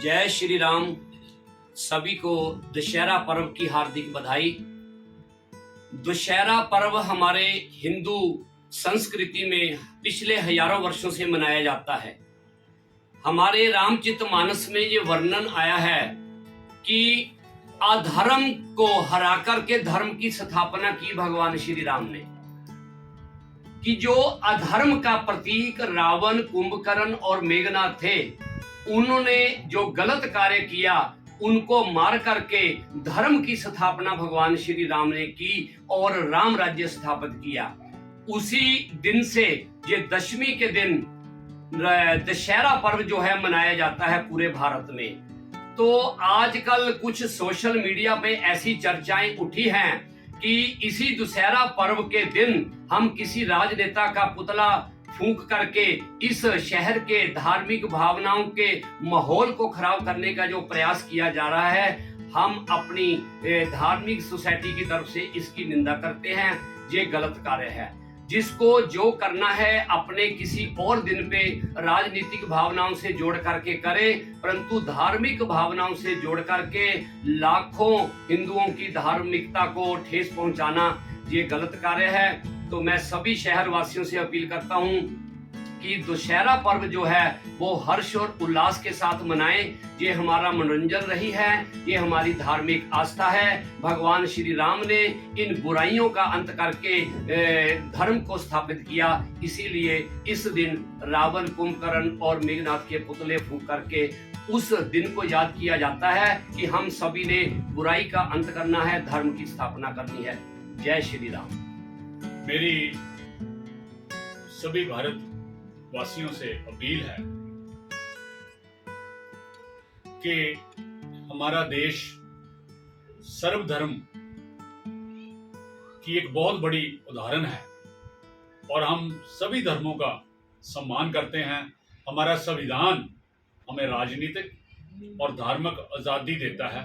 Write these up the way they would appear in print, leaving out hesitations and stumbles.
जय श्री राम। सभी को दशहरा पर्व की हार्दिक बधाई। दशहरा पर्व हमारे हिंदू संस्कृति में पिछले हजारों वर्षों से मनाया जाता है। हमारे रामचरितमानस में ये वर्णन आया है कि अधर्म को हरा करके धर्म की स्थापना की भगवान श्री राम ने। कि जो अधर्म का प्रतीक रावण, कुंभकर्ण और मेघनाथ थे, उन्होंने जो गलत कार्य किया उनको मार करके धर्म की स्थापना भगवान श्री राम ने की और राम राज्य स्थापित किया। उसी दिन से ये दशमी के दिन दशहरा पर्व जो है मनाया जाता है पूरे भारत में। तो आजकल कुछ सोशल मीडिया पे ऐसी चर्चाएं उठी हैं कि इसी दशहरा पर्व के दिन हम किसी राजनेता का पुतला फूंक करके इस शहर के धार्मिक भावनाओं के माहौल को खराब करने का जो प्रयास किया जा रहा है, हम अपनी धार्मिक सोसाइटी की तरफ से इसकी निंदा करते हैं। ये गलत कार्य है। जिसको जो करना है अपने किसी और दिन पे राजनीतिक भावनाओं से जोड़ करके करे, परंतु धार्मिक भावनाओं से जोड़ करके लाखों हिंदुओं की धार्मिकता को ठेस पहुंचाना ये गलत कार्य है। तो मैं सभी शहर वासियों से अपील करता हूं कि दशहरा पर्व जो है वो हर्ष और उल्लास के साथ मनाएं। ये हमारा मनोरंजन रही है, ये हमारी धार्मिक आस्था है। भगवान श्री राम ने इन बुराइयों का अंत करके धर्म को स्थापित किया, इसीलिए इस दिन रावण, कुंभकर्ण और मेघनाथ के पुतले फूंक करके उस दिन को याद किया जाता है कि हम सभी ने बुराई का अंत करना है, धर्म की स्थापना करनी है। जय श्री राम। मेरी सभी भारत वासियों से अपील है कि हमारा देश सर्वधर्म की एक बहुत बड़ी उदाहरण है और हम सभी धर्मों का सम्मान करते हैं। हमारा संविधान हमें राजनीतिक और धार्मिक आजादी देता है,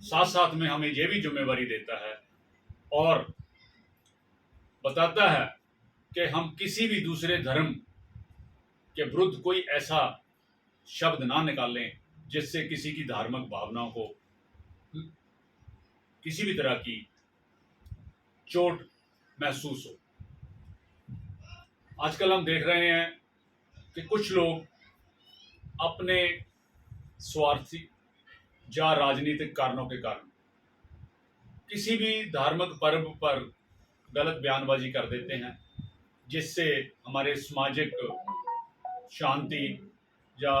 साथ साथ में हमें यह भी जिम्मेवारी देता है और बताता है कि हम किसी भी दूसरे धर्म के विरुद्ध कोई ऐसा शब्द ना निकालें जिससे किसी की धार्मिक भावनाओं को किसी भी तरह की चोट महसूस हो। आजकल हम देख रहे हैं कि कुछ लोग अपने स्वार्थी या राजनीतिक कारणों के कारण किसी भी धार्मिक पर्व पर गलत बयानबाजी कर देते हैं, जिससे हमारे सामाजिक शांति या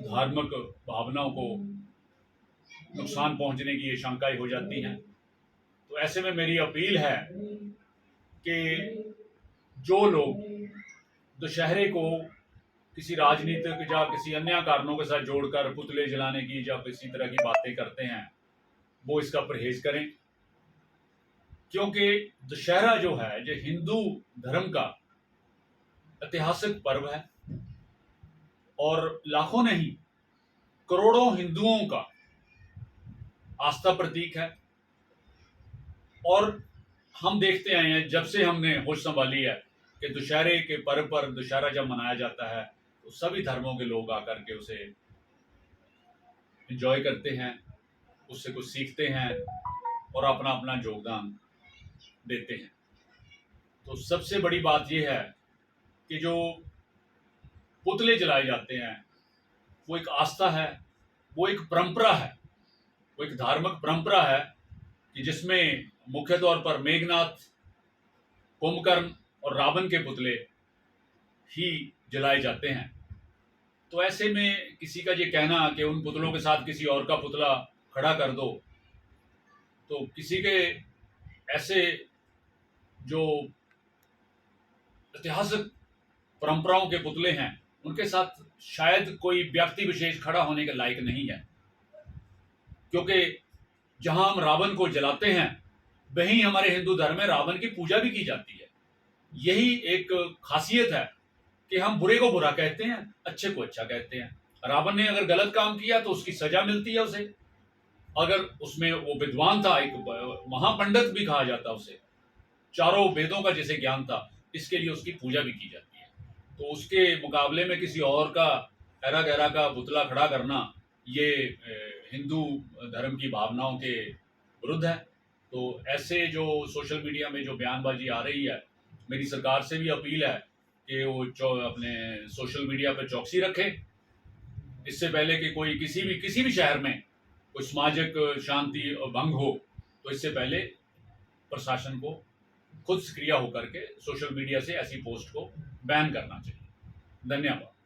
धार्मिक भावनाओं को नुकसान पहुंचने की आशंकाएं हो जाती हैं। तो ऐसे में मेरी अपील है कि जो लोग दशहरे को किसी राजनीतिक या किसी अन्य कारणों के साथ जोड़कर पुतले जलाने की या किसी तरह की बातें करते हैं, वो इसका परहेज करें, क्योंकि दशहरा जो है जो हिंदू धर्म का ऐतिहासिक पर्व है और लाखों नहीं करोड़ों हिंदुओं का आस्था प्रतीक है। और हम देखते आए हैं जब से हमने होश संभाली है कि दशहरे के पर्व पर दशहरा जब मनाया जाता है तो सभी धर्मों के लोग आकर के उसे एंजॉय करते हैं, उससे कुछ सीखते हैं और अपना अपना योगदान देते हैं। तो सबसे बड़ी बात यह है कि जो पुतले जलाए जाते हैं वो एक आस्था है, वो एक परंपरा है, वो एक धार्मिक परंपरा है कि जिसमें मुख्य तौर पर मेघनाथ, कुंभकर्ण और रावण के पुतले ही जलाए जाते हैं। तो ऐसे में किसी का ये कहना कि उन पुतलों के साथ किसी और का पुतला खड़ा कर दो, तो किसी के ऐसे जो ऐतिहासिक परंपराओं के पुतले हैं उनके साथ शायद कोई व्यक्ति विशेष खड़ा होने के लायक नहीं है, क्योंकि जहां हम रावण को जलाते हैं वहीं हमारे हिंदू धर्म में रावण की पूजा भी की जाती है। यही एक खासियत है कि हम बुरे को बुरा कहते हैं, अच्छे को अच्छा कहते हैं। रावण ने अगर गलत काम किया तो उसकी सजा मिलती है उसे, अगर उसमें वो विद्वान था, एक महापंडित भी कहा जाता उसे, चारों वेदों का जैसे ज्ञान था, इसके लिए उसकी पूजा भी की जाती है। तो उसके मुकाबले में किसी और का ऐरा गैरा का पुतला खड़ा करना ये हिंदू धर्म की भावनाओं के विरुद्ध है। तो ऐसे जो सोशल मीडिया में जो बयानबाजी आ रही है, मेरी सरकार से भी अपील है कि वो अपने सोशल मीडिया पे चौकसी रखे। इससे पहले कि कोई किसी भी शहर में कोई सामाजिक शांति भंग हो, तो इससे पहले प्रशासन को खुद सक्रिय होकर के सोशल मीडिया से ऐसी पोस्ट को बैन करना चाहिए। धन्यवाद।